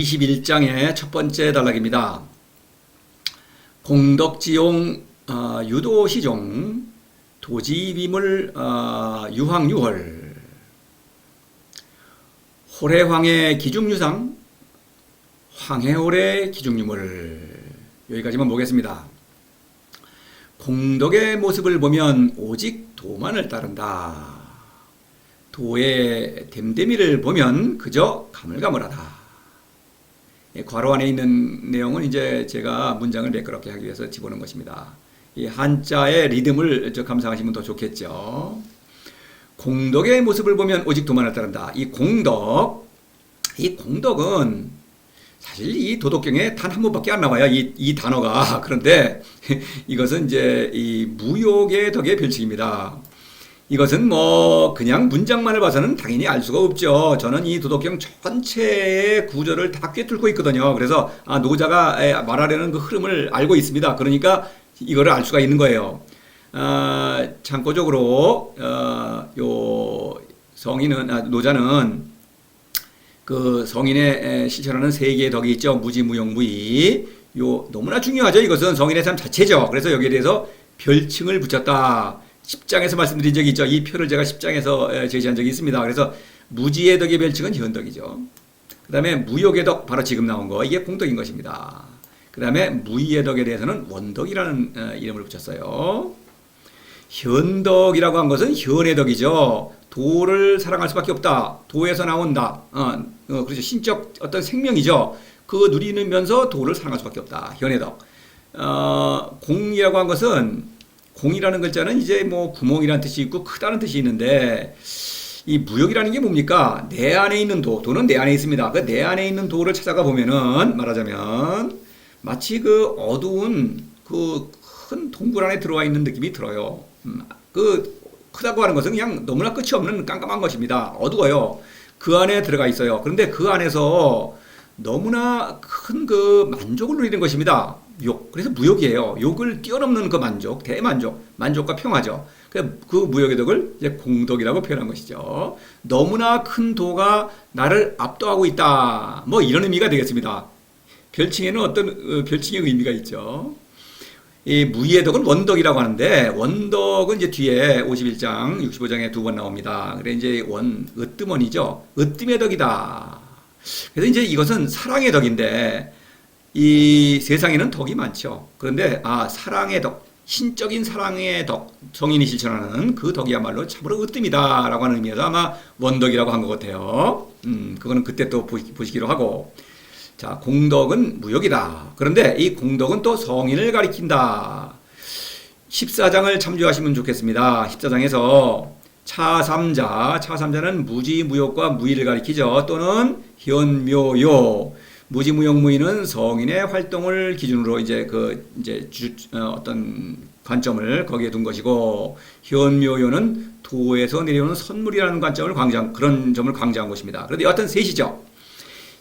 21장의 첫 번째 단락입니다. 공덕지용 유도시종 도지위물 유황유월 호래황해 기중유상 황해호래 기중유물. 여기까지만 보겠습니다. 공덕의 모습을 보면 오직 도만을 따른다. 도의 댐댐이를 보면 그저 가물가물하다. 괄호 안에 있는 내용은 이제 제가 문장을 매끄럽게 하기 위해서 집어넣은 것입니다. 이 한자의 리듬을 감상하시면 더 좋겠죠. 공덕의 모습을 보면 오직 도만을 따른다. 이 공덕은 사실 이 도덕경에 단 한 번밖에 안 나와요. 이 단어가. 그런데 이것은 이제 이 무욕의 덕의 별칭입니다. 이것은 뭐 그냥 문장만을 봐서는 당연히 알 수가 없죠. 저는 이 도덕경 전체의 구조를 다 꿰뚫고 있거든요. 그래서 노자가 말하려는 그 흐름을 알고 있습니다. 그러니까 이거를 알 수가 있는 거예요. 참고적으로 요 성인은 노자는 그 성인의 실천하는 세 개의 덕이 있죠. 무지, 무용, 무의. 요 너무나 중요하죠. 이것은 성인의 삶 자체죠. 그래서 여기에 대해서 별칭을 붙였다. 10장에서 말씀드린 적이 있죠. 이 표를 제가 10장에서 제시한 적이 있습니다. 그래서 무지의 덕의 별칭은 현덕이죠. 그 다음에 무욕의 덕, 바로 지금 나온 거, 이게 공덕인 것입니다. 그 다음에 무의의 덕에 대해서는 원덕이라는 이름을 붙였어요. 현덕이라고 한 것은 현의 덕이죠. 도를 사랑할 수밖에 없다. 도에서 나온다. 그렇죠. 신적 어떤 생명이죠. 그 누리면서 도를 사랑할 수밖에 없다. 현의 덕. 공이라고 한 것은 공이라는 글자는 이제 뭐 구멍이라는 뜻이 있고 크다는 뜻이 있는데, 이 무역이라는 게 뭡니까? 내 안에 있는 도는 내 안에 있습니다. 그 내 안에 있는 도를 찾아가 보면은 말하자면 마치 그 어두운 그 큰 동굴 안에 들어와 있는 느낌이 들어요. 그 크다고 하는 것은 그냥 너무나 끝이 없는 깜깜한 것입니다. 어두워요. 그 안에 들어가 있어요. 그런데 그 안에서 너무나 큰 그 만족을 누리는 것입니다. 욕. 그래서 무욕이에요. 욕을 뛰어넘는 그 만족, 대만족, 만족과 평화죠. 그 무욕의 덕을 이제 공덕이라고 표현한 것이죠. 너무나 큰 도가 나를 압도하고 있다. 뭐 이런 의미가 되겠습니다. 별칭에는 어떤 별칭의 의미가 있죠. 이 무의의 덕은 원덕이라고 하는데, 원덕은 이제 뒤에 51장, 65장에 두 번 나옵니다. 그래 이제 으뜸원이죠. 으뜸의 덕이다. 그래서 이제 이것은 사랑의 덕인데, 이 세상에는 덕이 많죠. 그런데 사랑의 덕, 신적인 사랑의 덕, 성인이 실천하는 그 덕이야말로 참으로 으뜸이다라고 하는 의미에서 아마 원덕이라고 한 것 같아요. 그거는 그때 또 보시기로 하고. 자, 공덕은 무역이다. 그런데 이 공덕은 또 성인을 가리킨다. 14장을 참조하시면 좋겠습니다. 14장에서 차삼자는 무지, 무욕과 무의를 가리키죠. 또는 현묘요. 무지, 무욕, 무의는 성인의 활동을 기준으로 어떤 관점을 거기에 둔 것이고, 현묘요는 도에서 내려오는 선물이라는 그런 점을 강조한 것입니다. 그런데 여하튼 셋이죠.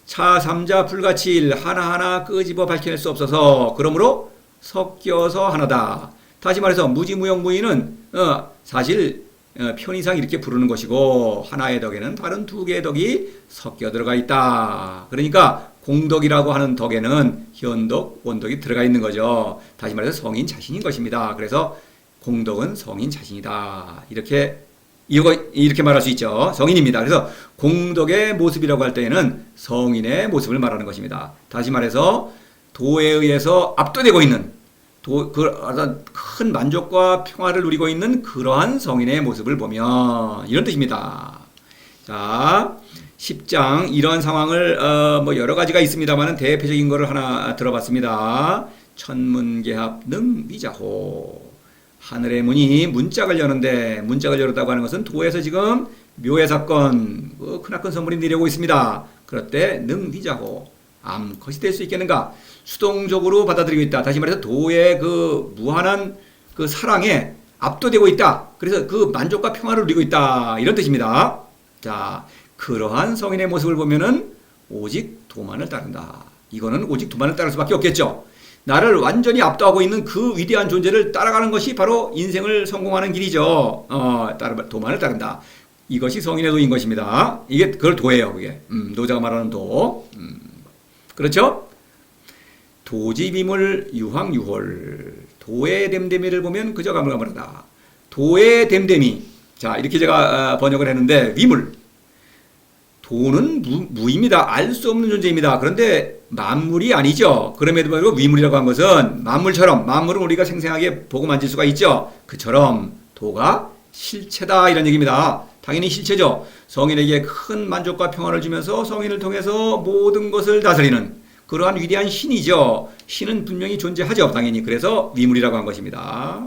차삼자 불가칠 하나하나 끄집어 밝혀낼 수 없어서 그러므로 섞여서 하나다. 다시 말해서 무지, 무용, 무의는 사실 편의상 이렇게 부르는 것이고, 하나의 덕에는 다른 두 개의 덕이 섞여 들어가 있다. 그러니까 공덕이라고 하는 덕에는 현덕, 원덕이 들어가 있는 거죠. 다시 말해서 성인 자신인 것입니다. 그래서 공덕은 성인 자신이다. 이렇게 말할 수 있죠. 성인입니다. 그래서 공덕의 모습이라고 할 때에는 성인의 모습을 말하는 것입니다. 다시 말해서 도에 의해서 압도되고 있는 큰 만족과 평화를 누리고 있는 그러한 성인의 모습을 보면, 이런 뜻입니다. 자, 10장 이러한 상황을 뭐 여러 가지가 있습니다만 대표적인 거를 하나 들어봤습니다. 천문개합 능미자호. 하늘의 문이 문짝을 여는데, 문짝을 열었다고 하는 것은 도에서 지금 묘의 사건, 크나큰 선물이 내려오고 있습니다. 그럴 때 능미자호, 암컷이 될 수 있겠는가? 수동적으로 받아들이고 있다. 다시 말해서 도의 그 무한한 그 사랑에 압도되고 있다. 그래서 그 만족과 평화를 누리고 있다. 이런 뜻입니다. 자, 그러한 성인의 모습을 보면은 오직 도만을 따른다. 이거는 오직 도만을 따를 수밖에 없겠죠. 나를 완전히 압도하고 있는 그 위대한 존재를 따라가는 것이 바로 인생을 성공하는 길이죠. 도만을 따른다. 이것이 성인의 도인 것입니다. 이게 그걸 도예요. 그게 노자가 말하는 도. 그렇죠? 도지미물 유황유홀. 도의 댐댐이를 보면 그저 가물가물하다. 도의 댐댐이. 자, 이렇게 제가 번역을 했는데, 위물. 도는 무입니다. 알 수 없는 존재입니다. 그런데 만물이 아니죠. 그럼에도 불구하고 위물이라고 한 것은 만물처럼, 만물은 우리가 생생하게 보고 만질 수가 있죠. 그처럼 도가 실체다 이런 얘기입니다. 당연히 실체죠. 성인에게 큰 만족과 평안을 주면서 성인을 통해서 모든 것을 다스리는 그러한 위대한 신이죠. 신은 분명히 존재하죠. 당연히. 그래서 위물이라고 한 것입니다.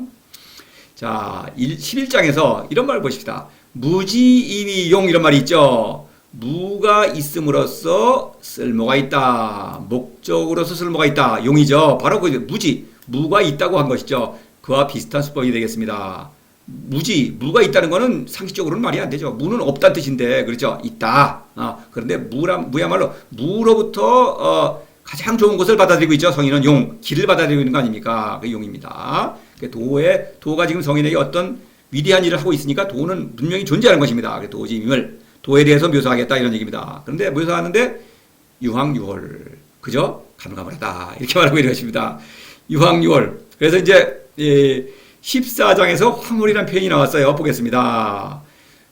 자, 11장에서 이런 말을 보십시다. 무지이위용 이런 말이 있죠. 무가 있음으로써 쓸모가 있다. 목적으로서 쓸모가 있다. 용이죠. 바로 그 무지, 무가 있다고 한 것이죠. 그와 비슷한 수법이 되겠습니다. 무가 있다는 것은 상식적으로는 말이 안 되죠. 무는 없다는 뜻인데, 그렇죠? 있다. 그런데 무야말로 무로부터 가장 좋은 것을 받아들이고 있죠. 성인은 용, 길을 받아들이고 있는 거 아닙니까? 그 용입니다. 도가 지금 성인에게 어떤 위대한 일을 하고 있으니까 도는 분명히 존재하는 것입니다. 도지임을 도에 대해서 묘사하겠다 이런 얘기입니다. 그런데 묘사하는데 유황유홀, 그죠? 가물가물하다 이렇게 말하고 있는 것입니다. 유황유홀. 그래서 이제 14장에서 황홀이라는 표현이 나왔어요. 보겠습니다.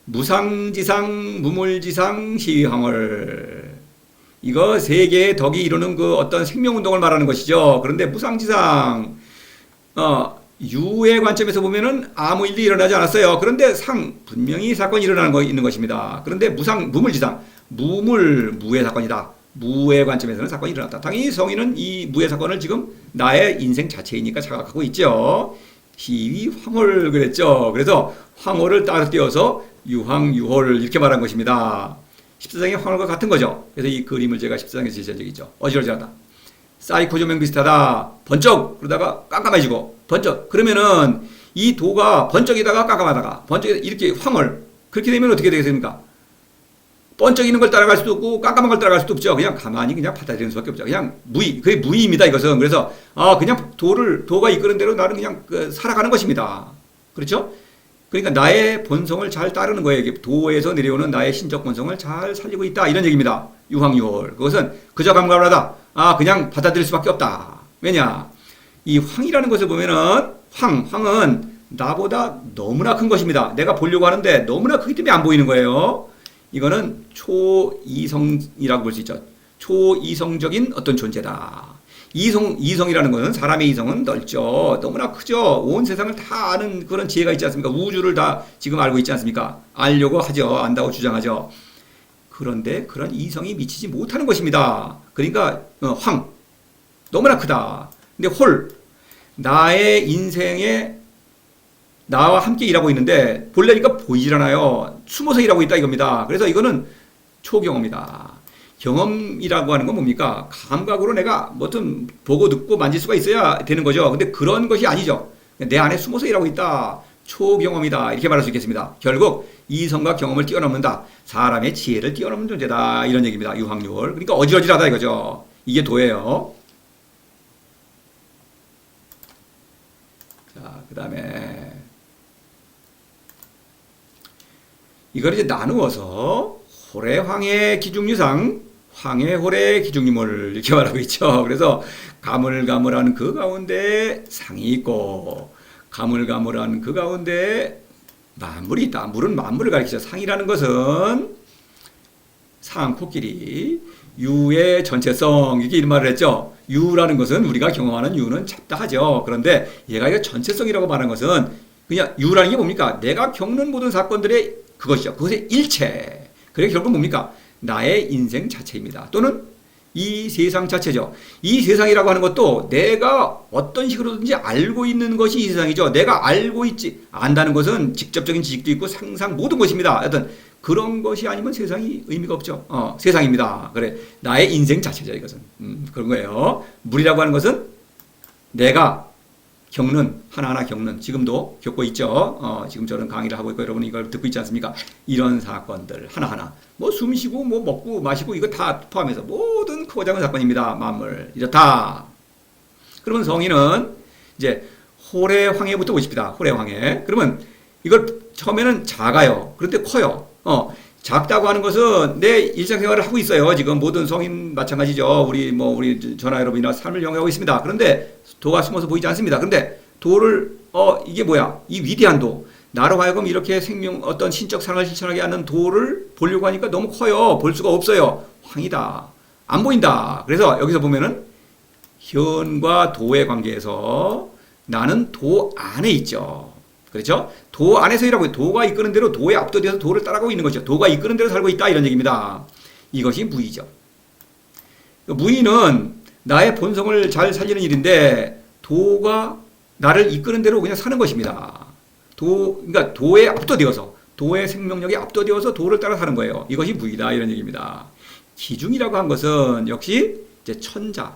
무상지상, 무물지상, 시황홀. 이거 세 개의 덕이 이루는 그 어떤 생명운동을 말하는 것이죠. 그런데 무상지상, 유의 관점에서 보면은 아무 일도 일어나지 않았어요. 그런데 분명히 사건이 있는 것입니다. 그런데 무물지상, 무의 사건이다. 무의 관점에서는 사건이 일어났다. 당연히 성인은 이 무의 사건을 지금 나의 인생 자체이니까 자각하고 있죠. 시위 황홀 그랬죠. 그래서 황홀을 따로 띄어서 유황유홀 이렇게 말한 것입니다. 14장의 황홀과 같은 거죠. 그래서 이 그림을 제가 14장에서 제시한 적이 있죠. 어지러지하다. 사이코 조명 비슷하다. 번쩍 그러다가 깜깜해지고 번쩍. 그러면은 이 도가 번쩍이다가 깜깜하다가 번쩍 이렇게 황홀. 그렇게 되면 어떻게 되겠습니까? 번쩍이는 걸 따라갈 수도 없고 깜깜한 걸 따라갈 수도 없죠. 그냥 가만히 그냥 받아들이는 수밖에 없죠. 그냥 그게 무의입니다. 이것은. 그래서 그냥 도가 이끄는 대로 나는 그냥 살아가는 것입니다. 그렇죠? 그러니까 나의 본성을 잘 따르는 거예요. 도에서 내려오는 나의 신적 본성을 잘 살리고 있다. 이런 얘기입니다. 유황유홀. 그것은 그저 감각하다. 그냥 받아들일 수밖에 없다. 왜냐? 이 황이라는 것을 보면은 황은 나보다 너무나 큰 것입니다. 내가 보려고 하는데 너무나 크기 때문에 안 보이는 거예요. 이거는 초이성이라고 볼 수 있죠. 초이성적인 어떤 존재다. 이성이라는 것은 사람의 이성은 넓죠. 너무나 크죠. 온 세상을 다 아는 그런 지혜가 있지 않습니까? 우주를 다 지금 알고 있지 않습니까? 알려고 하죠. 안다고 주장하죠. 그런데 그런 이성이 미치지 못하는 것입니다. 그러니까 너무나 크다. 근데 나의 인생에 나와 함께 일하고 있는데 보려니까 보이질 않아요. 숨어서 일하고 있다 이겁니다. 그래서 이거는 초경험이다. 경험이라고 하는 건 뭡니까? 감각으로 내가 뭐든 보고 듣고 만질 수가 있어야 되는 거죠. 근데 그런 것이 아니죠. 내 안에 숨어서 일하고 있다. 초경험이다. 이렇게 말할 수 있겠습니다. 결국 이성과 경험을 뛰어넘는다. 사람의 지혜를 뛰어넘는 존재다. 이런 얘기입니다. 유황유홀. 그러니까 어지러지하다 이거죠. 이게 도예요. 자, 그 다음에 이걸 이제 나누어서 호래황해 기중유상, 황해호래 기중유물 이렇게 말하고 있죠. 그래서 가물가물한 그 가운데 상이 있고 가물가물한 그 가운데 만물이 있다. 물은 만물을 가리키죠. 상이라는 것은 상, 코끼리, 유의 전체성 이렇게 이런 말을 했죠. 유라는 것은 우리가 경험하는 유는 작다 하죠. 그런데 얘가 이거 전체성이라고 말하는 것은 그냥 유라는 게 뭡니까? 내가 겪는 모든 사건들의 그것이죠. 그것의 일체. 그래 결국 뭡니까? 나의 인생 자체입니다. 또는 이 세상 자체죠. 이 세상이라고 하는 것도 내가 어떤 식으로든지 알고 있는 것이 이 세상이죠. 내가 안다는 것은 직접적인 지식도 있고 상상 모든 것입니다. 하여튼 그런 것이 아니면 세상이 의미가 없죠. 세상입니다. 그래 나의 인생 자체죠. 이것은 그런 거예요. 물이라고 하는 것은 내가 하나하나 겪는, 지금도 겪고 있죠. 지금 저는 강의를 하고 있고 여러분 이걸 듣고 있지 않습니까? 이런 사건들 하나하나 뭐 숨 쉬고 뭐 먹고 마시고 이거 다 포함해서 모든 크고 작은 사건입니다. 만물 이렇다. 그러면 성인은 이제 호래황해부터 보십시다. 호래황해. 그러면 이걸 처음에는 작아요. 그런데 커요. 작다고 하는 것은 내 일상생활을 하고 있어요. 지금 모든 성인 마찬가지죠. 우리 전하 여러분이나 삶을 영위하고 있습니다. 그런데 도가 숨어서 보이지 않습니다. 그런데 도를 이게 뭐야? 이 위대한 도. 나로 하여금 이렇게 어떤 신적 사랑을 실천하게 하는 도를 보려고 하니까 너무 커요. 볼 수가 없어요. 황이다. 안 보인다. 그래서 여기서 보면은 현과 도의 관계에서 나는 도 안에 있죠. 그렇죠? 도 안에서 일하고 도가 이끄는 대로 도에 압도돼서 도를 따라가고 있는 거죠. 도가 이끄는 대로 살고 있다 이런 얘기입니다. 이것이 무의죠. 무의는 나의 본성을 잘 살리는 일인데 도가 나를 이끄는 대로 그냥 사는 것입니다. 그러니까 도에 압도되어서 도의 생명력에 압도되어서 도를 따라 사는 거예요. 이것이 무의다 이런 얘기입니다. 기중이라고 한 것은 역시 이제 천자.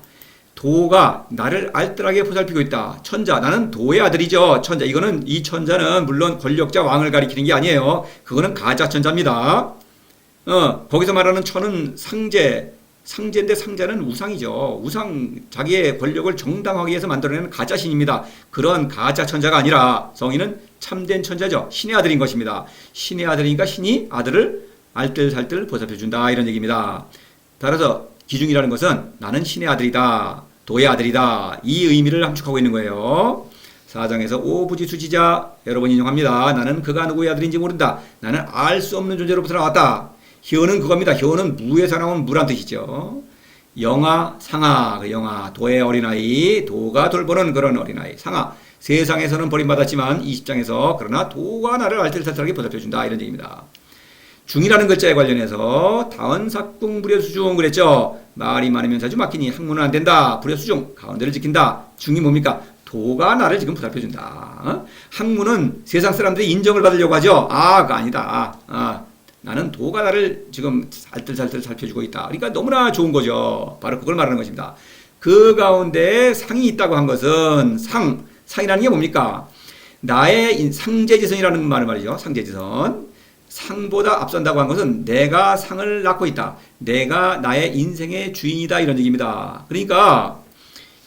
도가 나를 알뜰하게 보살피고 있다. 천자, 나는 도의 아들이죠. 천자, 이 천자는 물론 권력자 왕을 가리키는 게 아니에요. 그거는 가짜 천자입니다. 거기서 말하는 천은 상제인데 상자는 우상이죠. 자기의 권력을 정당화하기 위해서 만들어내는 가짜 신입니다. 그런 가짜 천자가 아니라 성인은 참된 천자죠. 신의 아들인 것입니다. 신의 아들이니까 신이 아들을 알뜰살뜰 보살펴준다 이런 얘기입니다. 따라서 기중이라는 것은 나는 신의 아들이다. 도의 아들이다. 이 의미를 함축하고 있는 거예요. 사장에서 오부지수지자 여러 번 인용합니다. 나는 그가 누구의 아들인지 모른다. 나는 알 수 없는 존재로부터 나왔다. 효는 그겁니다. 효는 무에서 나온 무란 뜻이죠. 영아, 상아, 그 영아, 도의 어린아이, 도가 돌보는 그런 어린아이. 상아, 세상에서는 버림받았지만 20장에서 그러나 도가 나를 알뜰살뜰하게 보살펴준다 이런 얘기입니다. 중이라는 글자에 관련해서 다언삭궁 불여수중 그랬죠. 말이 많으면 자주 막히니 학문은 안 된다. 불여수중 가운데를 지킨다. 중이 뭡니까? 도가 나를 지금 보살펴준다. 학문은 세상 사람들이 인정을 받으려고 하죠. 그거 아니다. 나는 도가 나를 지금 알뜰살뜰 살펴주고 있다. 그러니까 너무나 좋은 거죠. 바로 그걸 말하는 것입니다. 그 가운데 상이 있다고 한 것은 상이라는 게 뭡니까? 나의 상제지선이라는 말을 말이죠. 상제지선. 상보다 앞선다고 한 것은 내가 상을 낳고 있다. 내가 나의 인생의 주인이다 이런 얘기입니다. 그러니까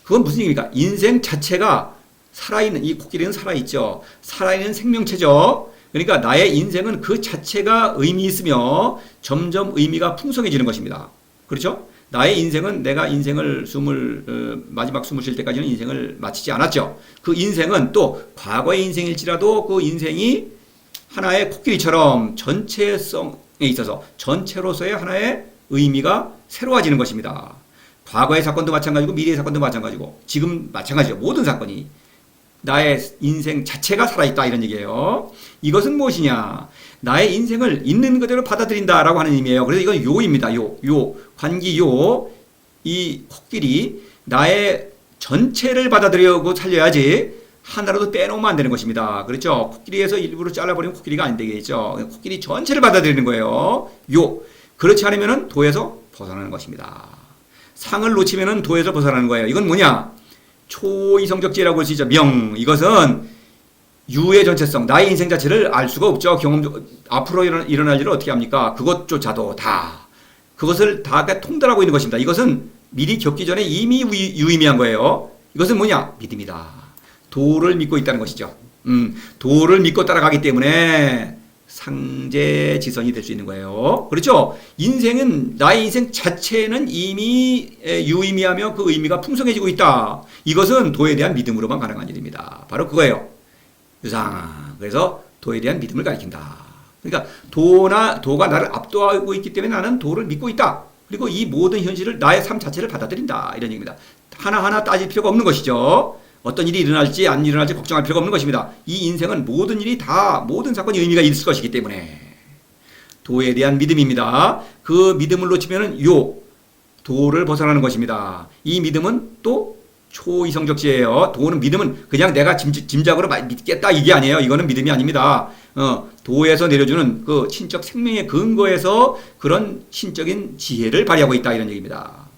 그건 무슨 얘기입니까? 인생 자체가 살아있는, 이 코끼리는 살아있죠. 살아있는 생명체죠. 그러니까 나의 인생은 그 자체가 의미 있으며 점점 의미가 풍성해지는 것입니다. 그렇죠? 나의 인생은 내가 마지막 숨을 쉴 때까지는 인생을 마치지 않았죠. 그 인생은 또 과거의 인생일지라도 그 인생이 하나의 코끼리처럼 전체성에 있어서 전체로서의 하나의 의미가 새로워지는 것입니다. 과거의 사건도 마찬가지고 미래의 사건도 마찬가지고 지금 마찬가지죠. 모든 사건이 나의 인생 자체가 살아있다 이런 얘기예요. 이것은 무엇이냐? 나의 인생을 있는 그대로 받아들인다라고 하는 의미예요. 그래서 이건 요입니다. 관기요. 이 코끼리 나의 전체를 받아들이고 살려야지 하나라도 빼놓으면 안 되는 것입니다. 그렇죠? 코끼리에서 일부러 잘라버리면 코끼리가 안 되겠죠. 코끼리 전체를 받아들이는 거예요. 그렇지 않으면 도에서 벗어나는 것입니다. 상을 놓치면 도에서 벗어나는 거예요. 이건 뭐냐? 초이성적지라고 할 수 있죠. 이것은 유의 전체성, 나의 인생 자체를 알 수가 없죠. 앞으로 일어날 일을 어떻게 합니까? 그것조차도 그것을 다 통달하고 있는 것입니다. 이것은 미리 겪기 전에 이미 유의미한 거예요. 이것은 뭐냐? 믿음이다. 도를 믿고 있다는 것이죠. 도를 믿고 따라가기 때문에 상제지선이 될 수 있는 거예요. 그렇죠? 나의 인생 자체는 이미 유의미하며 그 의미가 풍성해지고 있다. 이것은 도에 대한 믿음으로만 가능한 일입니다. 바로 그거예요. 그래서 도에 대한 믿음을 가리킨다. 그러니까 도가 나를 압도하고 있기 때문에 나는 도를 믿고 있다. 그리고 이 모든 현실을 나의 삶 자체를 받아들인다. 이런 얘기입니다. 하나하나 따질 필요가 없는 것이죠. 어떤 일이 일어날지 안 일어날지 걱정할 필요가 없는 것입니다. 이 인생은 모든 사건이 의미가 있을 것이기 때문에 도에 대한 믿음입니다. 그 믿음을 놓치면은 도를 벗어나는 것입니다. 이 믿음은 또 초이성적지예요. 믿음은 그냥 내가 짐작으로 믿겠다 이게 아니에요. 이거는 믿음이 아닙니다. 도에서 내려주는 그 신적 생명의 근거에서 그런 신적인 지혜를 발휘하고 있다 이런 얘기입니다.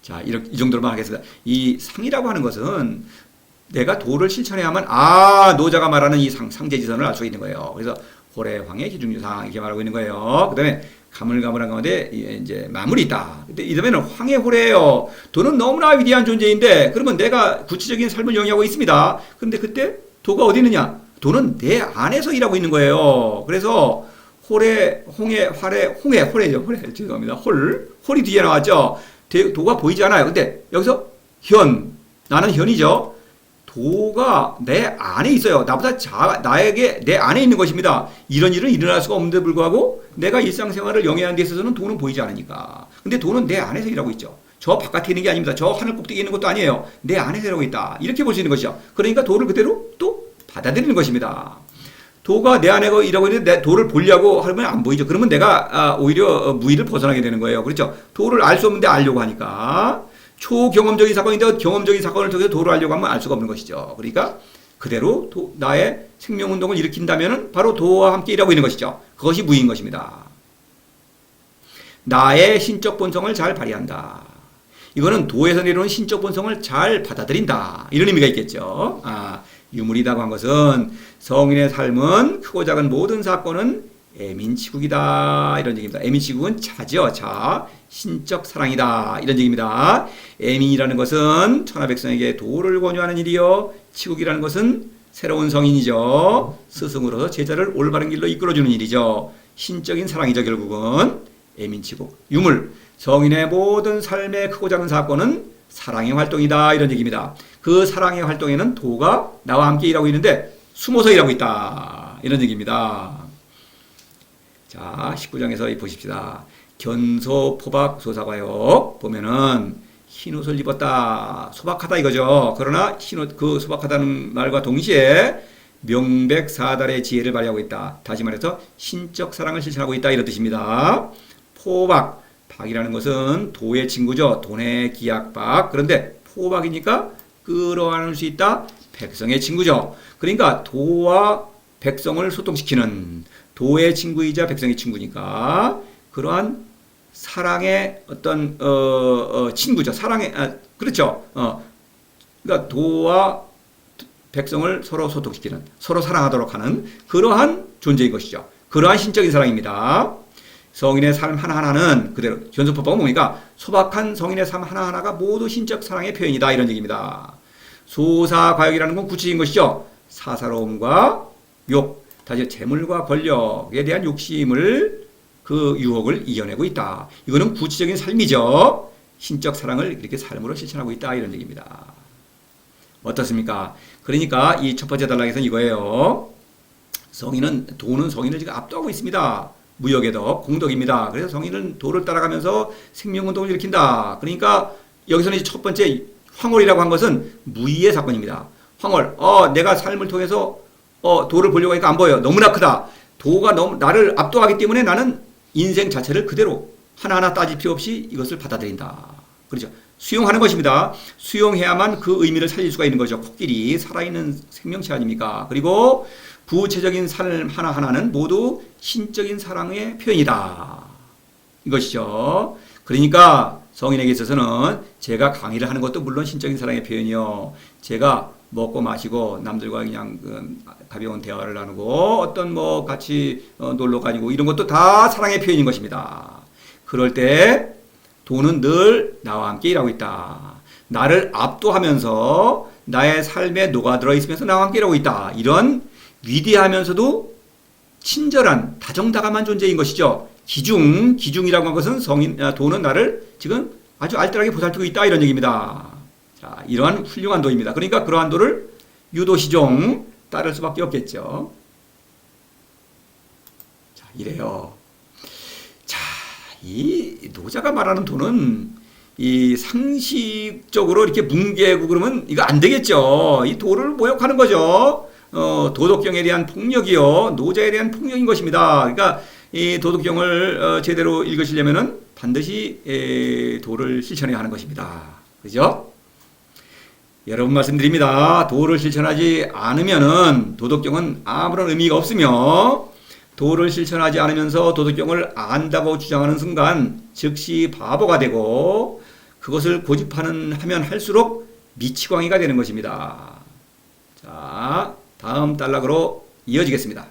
자, 이 정도로만 하겠습니다. 이 상이라고 하는 것은 내가 도를 실천해야만 노자가 말하는 이 상제지선을 알 수 있는 거예요. 그래서 호래황의 기중유상 이렇게 말하고 있는 거예요. 그다음에 가물가물한 가운데 이제 마물이 있다. 근데 이다음에는 황의 호래예요. 도는 너무나 위대한 존재인데 그러면 내가 구체적인 삶을 영위하고 있습니다. 그런데 그때 도가 어디 있느냐? 도는 내 안에서 일하고 있는 거예요. 그래서 홀에죠. 홀에. 죄송합니다. 홀이 뒤에 나왔죠. 도가 보이지 않아요. 근데 여기서 나는 현이죠. 도가 내 안에 있어요. 나보다 나에게 내 안에 있는 것입니다. 이런 일은 일어날 수가 없는데 불구하고 내가 일상생활을 영위하는 데 있어서는 도는 보이지 않으니까. 근데 도는 내 안에서 일하고 있죠. 저 바깥에 있는 게 아닙니다. 저 하늘 꼭대기에 있는 것도 아니에요. 내 안에서 일하고 있다. 이렇게 볼 수 있는 것이죠. 그러니까 도를 그대로 또 받아들이는 것입니다. 도가 내 안에 일하고 있는데 내 도를 보려고 하면 안 보이죠. 그러면 내가 오히려 무의를 벗어나게 되는 거예요. 그렇죠? 도를 알 수 없는데 알려고 하니까. 초경험적인 사건인데 경험적인 사건을 통해서 도를 알려고 하면 알 수가 없는 것이죠. 그러니까 그대로 나의 생명운동을 일으킨다면 바로 도와 함께 일하고 있는 것이죠. 그것이 무의인 것입니다. 나의 신적 본성을 잘 발휘한다. 이거는 도에서 내려오는 신적 본성을 잘 받아들인다. 이런 의미가 있겠죠. 유물이라고 한 것은 성인의 삶은 크고 작은 모든 사건은 애민치국이다. 이런 얘기입니다. 애민치국은 자죠. 신적 사랑이다. 이런 얘기입니다. 애민이라는 것은 천하백성에게 도를 권유하는 일이요. 치국이라는 것은 새로운 성인이죠. 스승으로서 제자를 올바른 길로 이끌어주는 일이죠. 신적인 사랑이죠. 결국은 애민치국. 유물. 성인의 모든 삶의 크고 작은 사건은 사랑의 활동이다. 이런 얘기입니다. 그 사랑의 활동에는 도가 나와 함께 일하고 있는데 숨어서 일하고 있다. 이런 얘기입니다. 자, 19장에서 보십시다. 견소, 포박, 소사과역 보면은 흰 옷을 입었다. 소박하다 이거죠. 그러나 그 소박하다는 말과 동시에 명백사달의 지혜를 발휘하고 있다. 다시 말해서 신적 사랑을 실천하고 있다. 이런 뜻입니다. 포박, 박이라는 것은 도의 친구죠. 돈의 기약박. 그런데 포박이니까 끌어안을 수 있다. 백성의 친구죠. 그러니까 도와 백성을 소통시키는 도의 친구이자 백성의 친구니까 그러한 사랑의 어떤 친구죠. 그렇죠. 그러니까 도와 백성을 서로 소통시키는, 서로 사랑하도록 하는 그러한 존재인 것이죠. 그러한 신적인 사랑입니다. 성인의 삶 하나하나는 그대로 견소포박은 뭡니까? 소박한 성인의 삶 하나하나가 모두 신적 사랑의 표현이다. 이런 얘기입니다. 소사과욕이라는 건 구체적인 것이죠. 사사로움과 욕, 다시 재물과 권력에 대한 욕심을 그 유혹을 이겨내고 있다. 이거는 구체적인 삶이죠. 신적 사랑을 이렇게 삶으로 실천하고 있다. 이런 얘기입니다. 어떻습니까? 그러니까 이 첫 번째 단락에서는 이거예요. 도는 성인을 지금 압도하고 있습니다. 무역의 덕, 공덕입니다. 그래서 성인은 도를 따라가면서 생명운동을 일으킨다. 그러니까 여기서는 첫 번째 황홀이라고 한 것은 무의의 사건입니다. 황홀, 내가 삶을 통해서 도를 보려고 하니까 안 보여요. 너무나 크다. 도가 너무 나를 압도하기 때문에 나는 인생 자체를 그대로 하나하나 따질 필요 없이 이것을 받아들인다. 그렇죠. 수용하는 것입니다. 수용해야만 그 의미를 살릴 수가 있는 거죠. 코끼리, 살아있는 생명체 아닙니까? 그리고 부체적인 삶 하나하나는 모두 신적인 사랑의 표현이다. 이것이죠. 그러니까 성인에게 있어서는 제가 강의를 하는 것도 물론 신적인 사랑의 표현이요. 제가 먹고 마시고 남들과 그냥 가벼운 대화를 나누고 어떤 같이 놀러 가지고 이런 것도 다 사랑의 표현인 것입니다. 그럴 때 도는 늘 나와 함께 일하고 있다. 나를 압도하면서 나의 삶에 녹아들어 있으면서 나와 함께 일하고 있다. 이런 위대하면서도 친절한 다정다감한 존재인 것이죠. 기중이라고 한 것은 도는 나를 지금 아주 알뜰하게 보살피고 있다. 이런 얘기입니다. 자, 이러한 훌륭한 도입니다. 그러니까 그러한 도를 유도시종 따를 수밖에 없겠죠. 자, 이래요. 자, 이 노자가 말하는 도는 이 상식적으로 이렇게 뭉개고 그러면 이거 안 되겠죠. 이 도를 모욕하는 거죠. 도덕경에 대한 폭력이요. 노자에 대한 폭력인 것입니다. 그러니까 이 도덕경을 제대로 읽으시려면은 반드시 도를 실천해야 하는 것입니다. 그죠? 여러분 말씀드립니다. 도를 실천하지 않으면은 도덕경은 아무런 의미가 없으며 도를 실천하지 않으면서 도덕경을 안다고 주장하는 순간 즉시 바보가 되고 그것을 고집하면 할수록 미치광이가 되는 것입니다. 자, 다음 단락으로 이어지겠습니다.